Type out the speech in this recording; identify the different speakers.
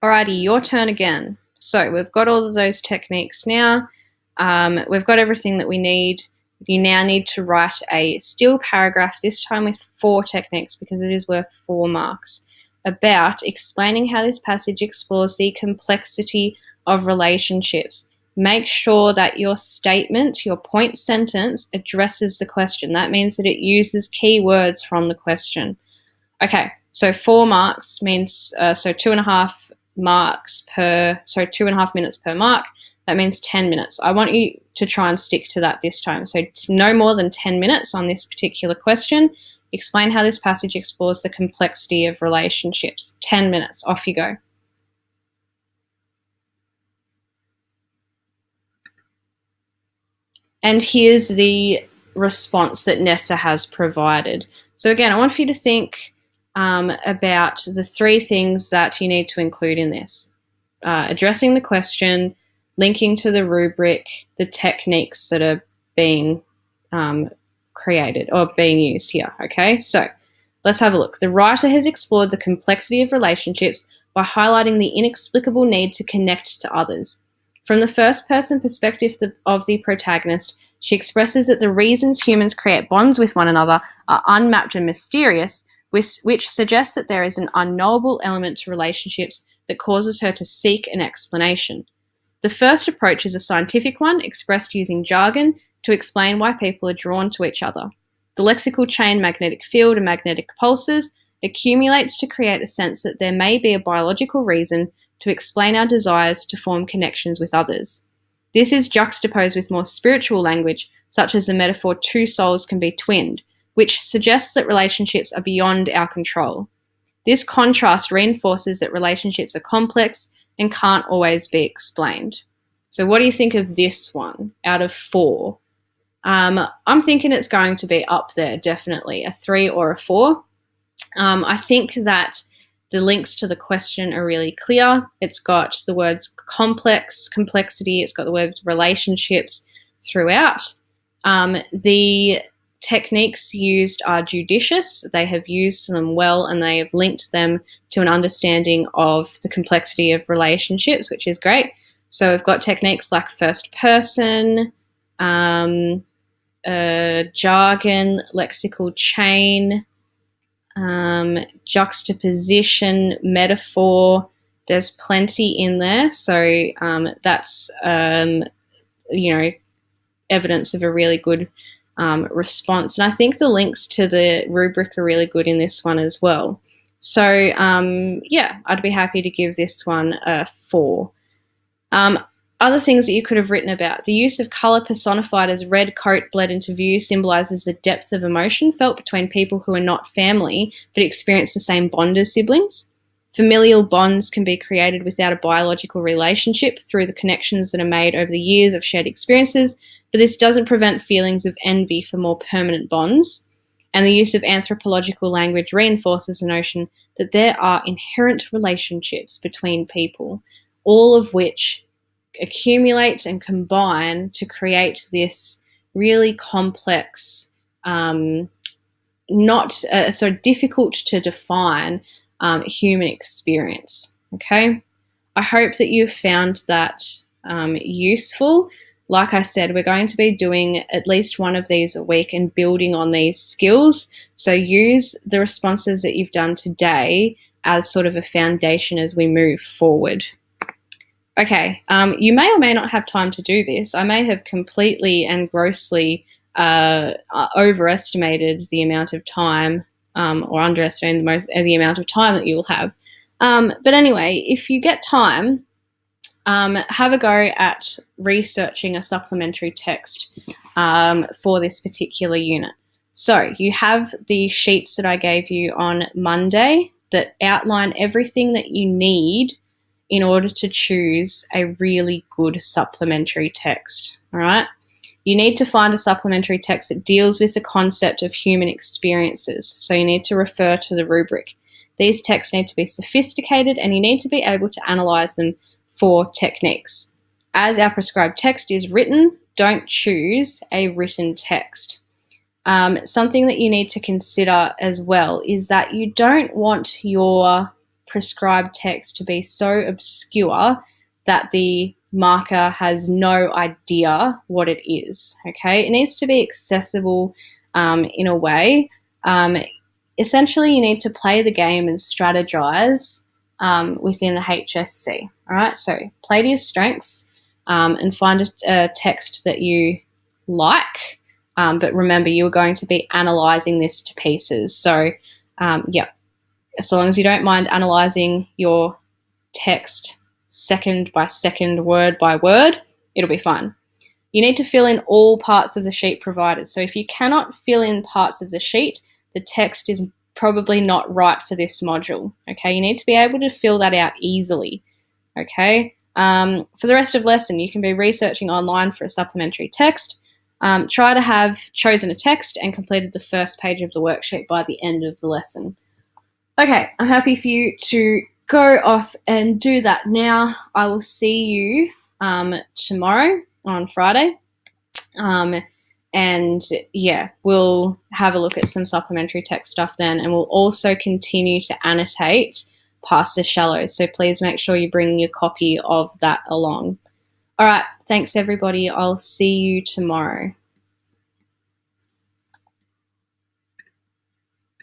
Speaker 1: Alrighty, your turn again. So we've got all of those techniques now. We've got everything that we need. You now need to write a still paragraph, this time with 4 techniques because it is worth 4 marks, about explaining how this passage explores the complexity of relationships. Make sure that your statement, your point sentence, addresses the question. That means that it uses key words from the question. Okay, so 4 marks means, so 2.5 marks per, so 2.5 minutes per mark. That means 10 minutes. I want you to try and stick to that this time. So no more than 10 minutes on this particular question. Explain how this passage explores the complexity of relationships. 10 minutes, off you go. And here's the response that Nessa has provided. So again, I want for you to think about the 3 things that you need to include in this. Addressing the question, linking to the rubric, the techniques that are being created or being used here, okay? So let's have a look. The writer has explored the complexity of relationships by highlighting the inexplicable need to connect to others. From the first-person perspective of the protagonist, she expresses that the reasons humans create bonds with one another are unmapped and mysterious, which suggests that there is an unknowable element to relationships that causes her to seek an explanation. The first approach is a scientific one, expressed using jargon to explain why people are drawn to each other. The lexical chain magnetic field and magnetic pulses accumulates to create a sense that there may be a biological reason to explain our desires to form connections with others. This is juxtaposed with more spiritual language, such as the metaphor 2 souls can be twinned, which suggests that relationships are beyond our control. This contrast reinforces that relationships are complex and can't always be explained. So what do you think of this one out of 4? I'm thinking it's going to be up there, definitely, a 3 or a 4. I think that the links to the question are really clear. It's got the words complex, complexity, it's got the words relationships throughout. The techniques used are judicious. They have used them well and they have linked them to an understanding of the complexity of relationships, which is great. So we've got techniques like first person, jargon, lexical chain, juxtaposition, metaphor. There's plenty in there. So that's, evidence of a really good response. And I think the links to the rubric are really good in this one as well. So, I'd be happy to give this one a 4. Other things that you could have written about. The use of colour personified as red coat bled into view symbolises the depth of emotion felt between people who are not family but experience the same bond as siblings. Familial bonds can be created without a biological relationship through the connections that are made over the years of shared experiences, but this doesn't prevent feelings of envy for more permanent bonds. And the use of anthropological language reinforces the notion that there are inherent relationships between people, all of which accumulate and combine to create this really complex, not so difficult to define human experience. Okay, I hope that you've found that useful. Like I said, we're going to be doing at least one of these a week and building on these skills. So use the responses that you've done today as sort of a foundation as we move forward. Okay, you may or may not have time to do this. I may have completely and grossly overestimated the amount of time or underestimated the amount of time that you will have. But anyway, if you get time, have a go at researching a supplementary text for this particular unit. So you have the sheets that I gave you on Monday that outline everything that you need in order to choose a really good supplementary text, all right? You need to find a supplementary text that deals with the concept of human experiences, so you need to refer to the rubric. These texts need to be sophisticated and you need to be able to analyse them for techniques. As our prescribed text is written, don't choose a written text. Something that you need to consider as well is that you don't want your prescribed text to be so obscure that the marker has no idea what it is, okay? It needs to be accessible in a way. Essentially, you need to play the game and strategize within the HSC, all right? So play to your strengths and find a text that you like, but remember, you are going to be analysing this to pieces. So, yeah, so long as you don't mind analysing your text second by second, word by word, it'll be fun. You need to fill in all parts of the sheet provided. So if you cannot fill in parts of the sheet, the text is probably not right for this module, okay? You need to be able to fill that out easily, okay? For the rest of the lesson, you can be researching online for a supplementary text. Try to have chosen a text and completed the first page of the worksheet by the end of the lesson. Okay, I'm happy for you to go off and do that now. I will see you tomorrow on Friday. And yeah, we'll have a look at some supplementary text stuff then, and we'll also continue to annotate past the shallows. So please make sure you bring your copy of that along. All right, thanks everybody. I'll see you tomorrow.